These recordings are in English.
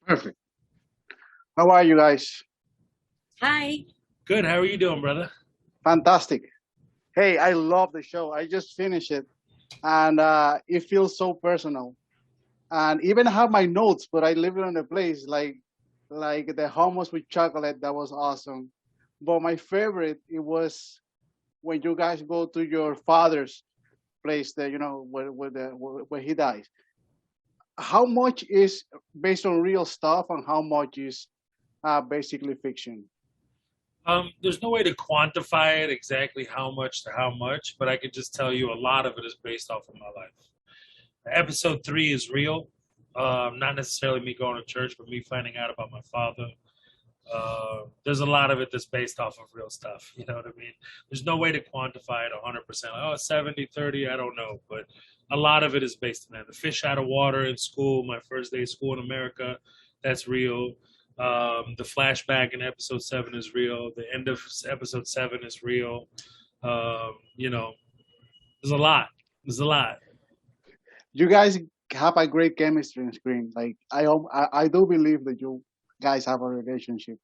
Perfect. How are you guys? Hi. Good. How are you doing, brother? Fantastic. Hey, I love the show. I just finished it, and it feels so personal. And even have my notes, but I live in a place like the hummus with chocolate. That was awesome. But my favorite it was when you guys go to your father's place there, where he dies. How much is based on real stuff, and how much is basically fiction? There's no way to quantify it exactly how much to how much, but I could just tell you a lot of it is based off of my life. Episode 3 is real. Not necessarily me going to church, but me finding out about my father. There's a lot of it that's based off of real stuff. You know what I mean? There's no way to quantify it 100%. Oh, 70-30, I don't know. But a lot of it is based on that. The fish out of water in school, my first day of school in America, that's real. The flashback in episode 7 is real. The end of episode 7 is real. You know, there's a lot. There's a lot. You guys have a great chemistry on screen. Like I do believe that you guys have a relationship,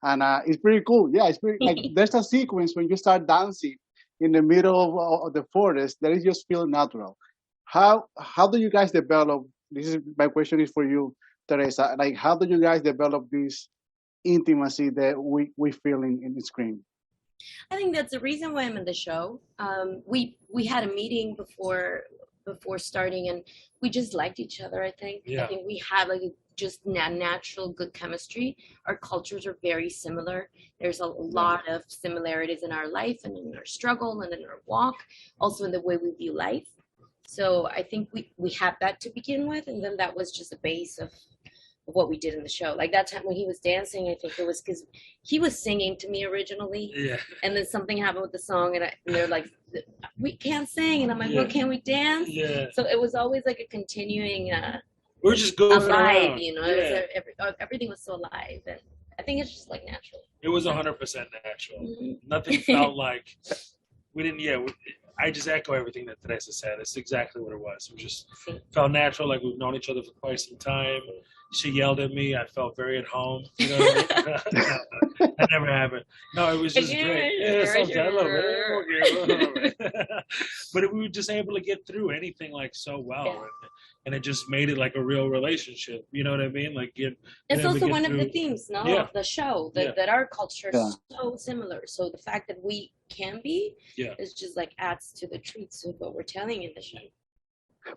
and it's pretty cool. Yeah, it's pretty like there's a sequence when you start dancing in the middle of the forest that is just feel natural. How do you guys develop? This is my question is for you, Teresa. Like how do you guys develop this intimacy that we feel in the screen? I think that's the reason why I'm in the show. We had a meeting before starting, and we just liked each other. I think. Yeah. I think we had like just natural good chemistry. Our cultures are very similar. There's a lot of similarities in our life and in our struggle and in our walk, also in the way we view life. So I think we had that to begin with, and then that was just the base of what we did in the show. Like that time when he was dancing, I think it was because he was singing to me originally, Yeah. and then something happened with the song, and they're like, "We can't sing," and I'm like, "Well, can we dance?" Yeah. So it was always like a continuing, We're just goofing alive, around. you know. Yeah. It was, everything was so alive, and I think it's just like natural. It was 100% natural. Mhm. Nothing felt like we didn't. Yeah, I just echo everything that Teresa said. It's exactly what it was. It just felt natural, like we've known each other for quite some time. She yelled at me. I felt very at home. You know what I mean? That never happened. No, it was just great. Yeah, sometimes I love it. But we were just able to get through anything like so well. Yeah. And it just made it like a real relationship. You know what I mean? Like it's also one of the themes, no, Yeah. of the show that, Yeah. that our culture Yeah. is so similar. So the fact that we can be Yeah. is just like adds to the truths of what we're telling in the show.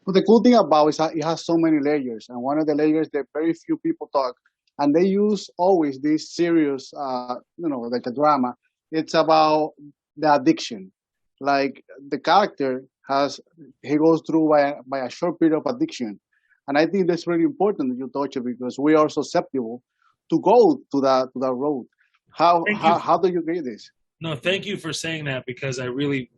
But the cool thing about it is that it has so many layers, and one of the layers that very few people talk, and they use always this serious, like a drama. It's about the addiction. Like the character he goes through by a short period of addiction, and I think that's really important that you touch it because we are susceptible to go to that road. How Thank how you. how do you get this? No, thank you for saying that because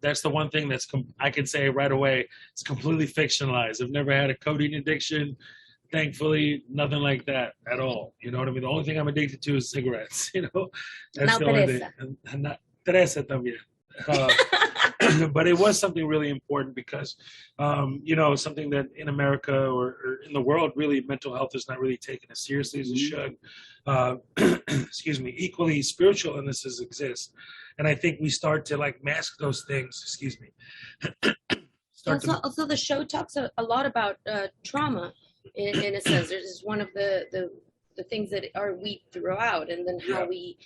that's the one thing I can say right away. It's completely fictionalized. I've never had a codeine addiction. Thankfully, nothing like that at all. You know what I mean? The only thing I'm addicted to is cigarettes, you know? That's Now the only thing. Teresa. And not Teresa también. But it was something really important because, something that in America or in the world, really, mental health is not really taken as seriously as it should. Excuse me, equally spiritual illnesses exist. And I think we start to like mask those things, excuse me. Also, the show talks a lot about trauma in a sense. There's one of the things that are weaved throughout, and then how we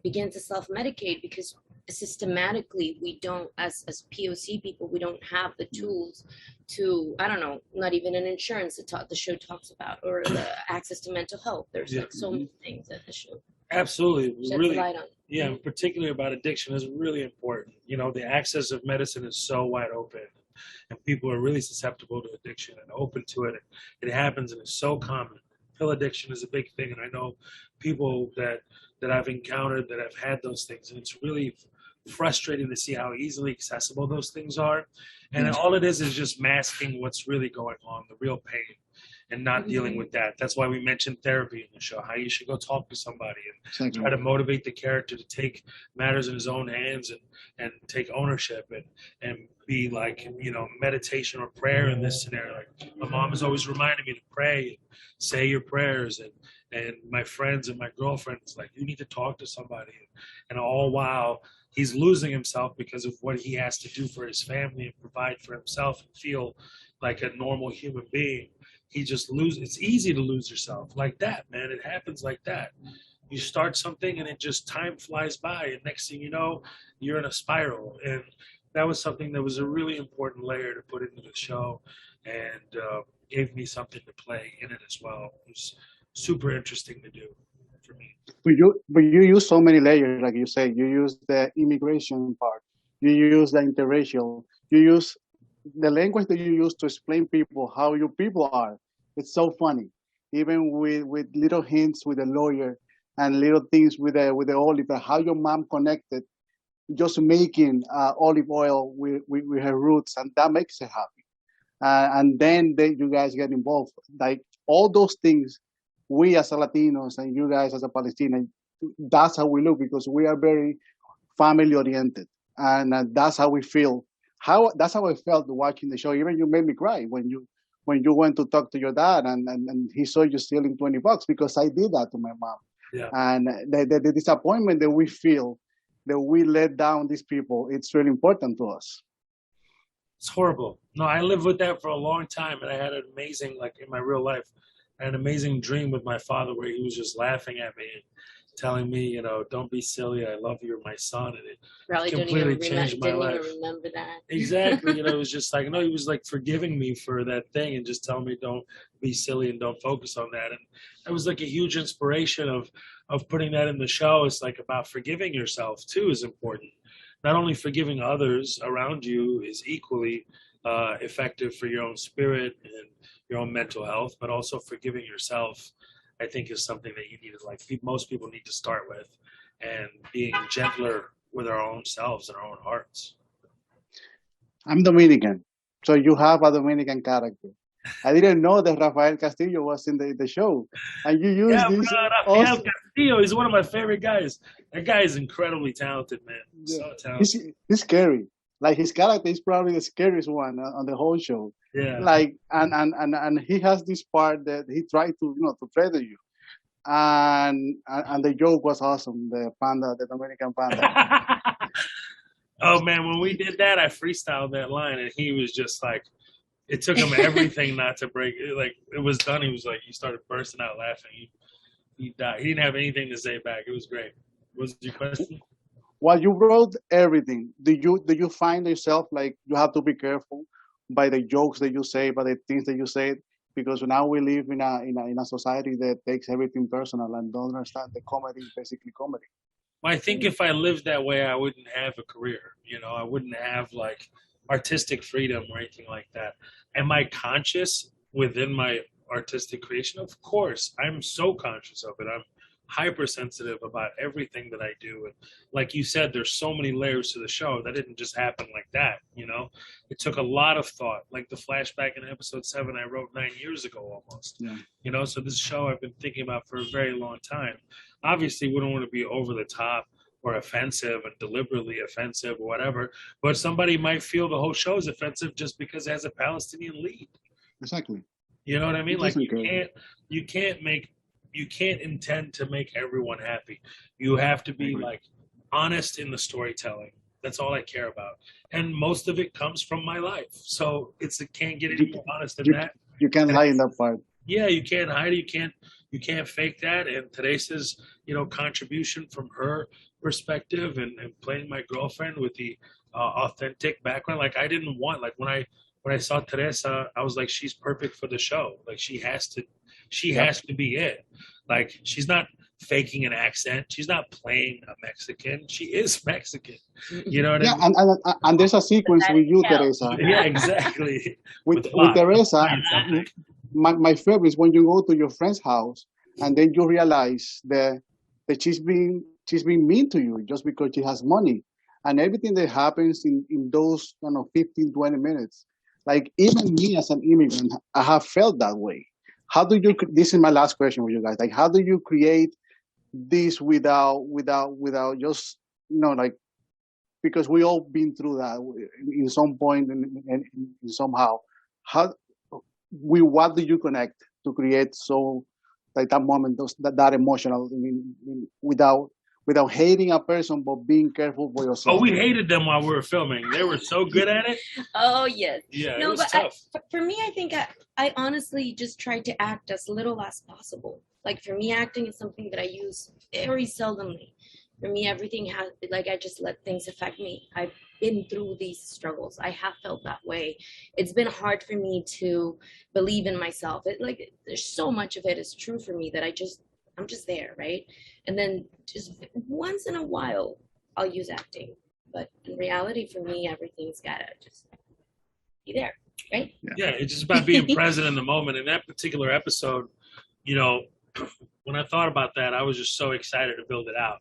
begin to self-medicate because systematically we don't, as POC people, we don't have the tools to, I don't know, not even an insurance the show talks about, or the access to mental health. There's like so many things that the show absolutely sheds really light on. Yeah, particularly about addiction is really important. You know, the access of medicine is so wide open, and people are really susceptible to addiction and open to it. It happens and it's so common. Pill addiction is a big thing, and I know people that I've encountered that have had those things, and it's really frustrating to see how easily accessible those things are. And all it is just masking what's really going on, the real pain, and not dealing with that. That's why we mentioned therapy in the show, how you should go talk to somebody and try to motivate the character to take matters in his own hands and take ownership and be like, you know, meditation or prayer in this scenario. Like my mom is always reminding me to pray, say your prayers, and my friends and my girlfriends like, you need to talk to somebody, and all while he's losing himself because of what he has to do for his family and provide for himself and feel like a normal human being. He just loses. It's easy to lose yourself like that, man. It happens like that. You start something and it just time flies by, and next thing you know, you're in a spiral. And that was something that was a really important layer to put into the show, and gave me something to play in it as well. It was super interesting to do for me. But you use so many layers, like you say. You use the immigration part. You use the interracial. You use the language that you use to explain people how your people are. It's so funny, even with little hints with the lawyer and little things with the olive, how your mom connected, just making olive oil with her roots, and that makes her happy. And then you guys get involved, like all those things. We as a Latinos and you guys as a Palestinian, that's how we look, because we are very family oriented, and that's how we feel. That's how I felt watching the show. Even you made me cry when you went to talk to your dad, and he saw you stealing $20, because I did that to my mom. Yeah. And the disappointment that we feel, that we let down these people, it's really important to us. It's horrible. No, I lived with that for a long time, and I had an amazing, like in my real life, I had an amazing dream with my father where he was just laughing at me and telling me, you know, don't be silly, I love you, you're my son, and it Probably completely changed my life. Didn't even remember that. Exactly. You know, it was just like, no, he was like forgiving me for that thing and just telling me don't be silly and don't focus on that. And that was like a huge inspiration of putting that in the show. It's like about forgiving yourself too is important. Not only forgiving others around you is equally effective for your own spirit and your own mental health, but also forgiving yourself, I think, is something that you need to, like, most people need to start with, and being gentler with our own selves and our own hearts. I'm Dominican, so you have a Dominican character. I didn't know that Rafael Castillo was in the show, and you use this. Rafael Castillo is one of my favorite guys. That guy is incredibly talented, man. Yeah. So talented. He's scary. Like, his character is probably the scariest one on the whole show. Yeah. Like, and he has this part that he tried to, to threaten you, and the joke was awesome. The panda, the Dominican panda. Oh man, when we did that, I freestyled that line, and he was just like, it took him everything not to break it. Like, it was done. He was like, he started bursting out laughing. He died. He didn't have anything to say back. It was great. What was your question? While you wrote everything, do you find yourself like you have to be careful by the jokes that you say, by the things that you say, because now we live in a society that takes everything personal and don't understand the comedy is basically comedy. Well, I think if I lived that way, I wouldn't have a career. You know, I wouldn't have like artistic freedom or anything like that. Am I conscious within my artistic creation? Of course, I'm so conscious of it. I'm hypersensitive about everything that I do. And like you said, there's so many layers to the show. That didn't just happen like that, you know? It took a lot of thought. Like the flashback in episode 7, I wrote 9 years ago almost. Yeah. You know, so this show I've been thinking about for a very long time. Obviously, we don't want to be over the top or offensive and deliberately offensive or whatever, but somebody might feel the whole show is offensive just because it has a Palestinian lead. Exactly. You know what I mean? Like, you can't intend to make everyone happy. You have to be like honest in the storytelling. That's all I care about. And most of it comes from my life. So it can't get any more honest than that. You can't lie in that part. Yeah, you can't hide it. You can't fake that. And Teresa's, contribution from her perspective and playing my girlfriend with the authentic background. Like, I didn't want, like, when I saw Teresa, I was like, she's perfect for the show. Like, she has to be it. Like, she's not faking an accent. She's not playing a Mexican. She is Mexican. You know what I mean? Yeah, and there's a sequence with you, Teresa. Yeah, exactly. with Teresa, my favorite is when you go to your friend's house and then you realize that she's being mean to you just because she has money. And everything that happens in those 15, 20 minutes. Like, even me as an immigrant, I have felt that way. How do you? This is my last question with you guys. Like, how do you create this without just like because we all been through that in some point and somehow. What do you connect to create so like that moment, that emotional, without hating a person, but being careful for yourself? Oh, we hated them while we were filming. They were so good at it. Oh yes. Yeah, no, it was but tough. For me, I think I honestly just tried to act as little as possible. Like for me, acting is something that I use very seldomly. For me, everything has, like, I just let things affect me. I've been through these struggles. I have felt that way. It's been hard for me to believe in myself. There's so much of it is true for me that I'm just there, right? And then just once in a while, I'll use acting. But in reality, for me, everything's gotta just be there, right? Yeah, it's just about being present in the moment. In that particular episode, you know, when I thought about that, I was just so excited to build it out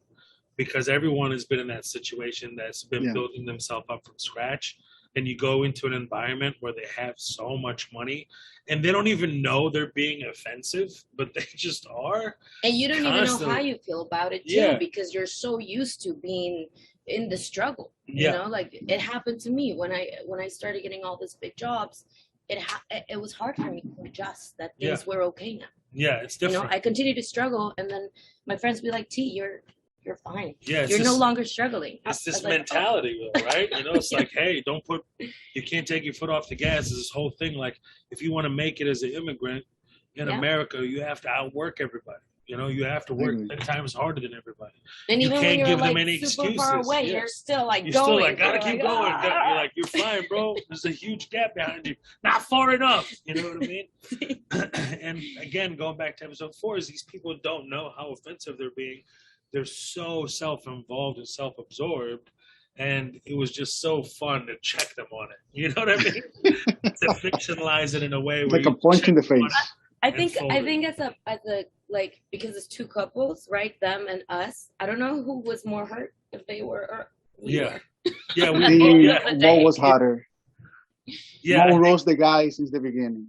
because everyone has been in that situation that's been building themselves up from scratch. And you go into an environment where they have so much money and they don't even know they're being offensive, but they just are. And you don't even know how you feel about it too, because you're so used to being in the struggle. You know, like it happened to me when I started getting all these big jobs. It was hard for me to adjust that things were okay now. Yeah, it's different. You know, I continue to struggle, and then my friends be like, "T, you're fine. Yeah, you're no longer struggling." It's this mentality, right? You know, it's like, hey, you can't take your foot off the gas. It's this whole thing, like, if you want to make it as an immigrant in America, you have to outwork everybody. You know, you have to work 10 times harder than everybody. And you even can't when you're give them like any super excuses. far away, you're still like you're going. Still like, gotta keep like, going. You're like, you're fine, bro. There's a huge gap behind you. Not far enough. You know what I mean? And again, going back to episode 4, is these people don't know how offensive they're being. They're so self-involved and self-absorbed. And it was just so fun to check them on it. You know what I mean? To fictionalize it in a way where like a punch in the face. I think as a like, because it's two couples, right? Them and us. I don't know who was more hurt, if they were or we were. Yeah, Mo was hotter. Yeah, Mo roast the guy since the beginning.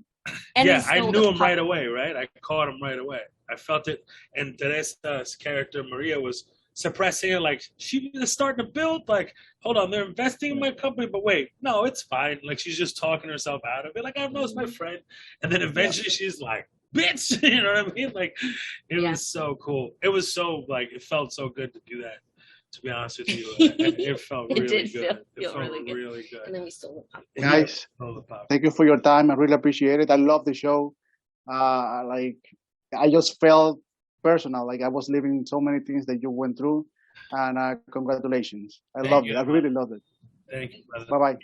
And I knew him right away, right? I caught him right away. I felt it. And Teresa's character, Maria, was suppressing it. Like, she's starting to build. Like, hold on, they're investing in my company, but wait, no, it's fine. Like, she's just talking herself out of it. Like, I know it's my friend. And then eventually she's like, bitch, you know what I mean? Like, it was so cool. It was so, like, it felt so good to do that, to be honest with you. It felt really good. It felt really good. And then we stole the pop. Guys, thank you for your time. I really appreciate it. I love the show. Like, I just felt personal. Like, I was living so many things that you went through. And congratulations. I loved it. I really loved it. Thank you, brother. Bye-bye.